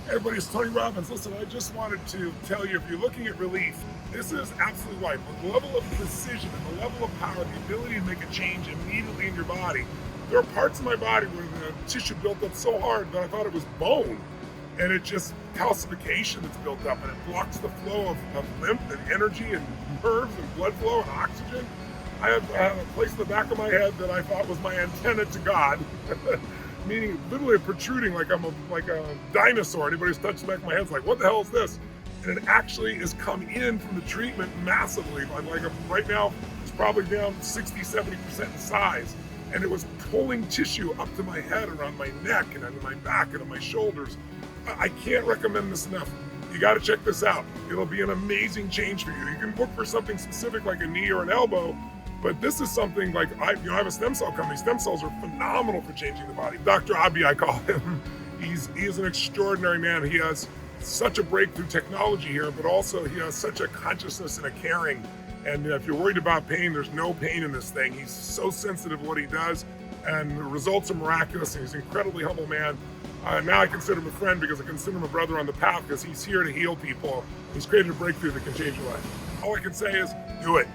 Everybody, it's Tony Robbins. Listen, I just wanted to tell you, if you're looking at relief, this is absolutely right. The level of precision and the level of power, the ability to make a change immediately in your body. There are parts of my body where the tissue built up so hard that I thought it was bone. And it just calcification that's built up, and it blocks the flow of lymph and energy and nerves and blood flow and oxygen. I have a place in the back of my head that I thought was my antenna to God, meaning literally protruding like I'm like a dinosaur. Anybody who's touched the back of my head's like, what the hell is this? And it actually has come in from the treatment massively. Right now, it's probably down 60-70% in size. And it was pulling tissue up to my head, around my neck, and on my back, and on my shoulders. I can't recommend this enough. You got to check this out. It'll be an amazing change for you. You can look for something specific like a knee or an elbow, but this is something like, I have a stem cell company. Stem cells are phenomenal for changing the body. Dr. Abi, I call him. He is an extraordinary man. He has such a breakthrough technology here, but also he has such a consciousness and a caring. And if you're worried about pain, there's no pain in this thing. He's so sensitive to what he does, and the results are miraculous, and he's an incredibly humble man. Now I consider him a friend because I consider him a brother on the path, because he's here to heal people. He's created a breakthrough that can change your life. All I can say is, do it.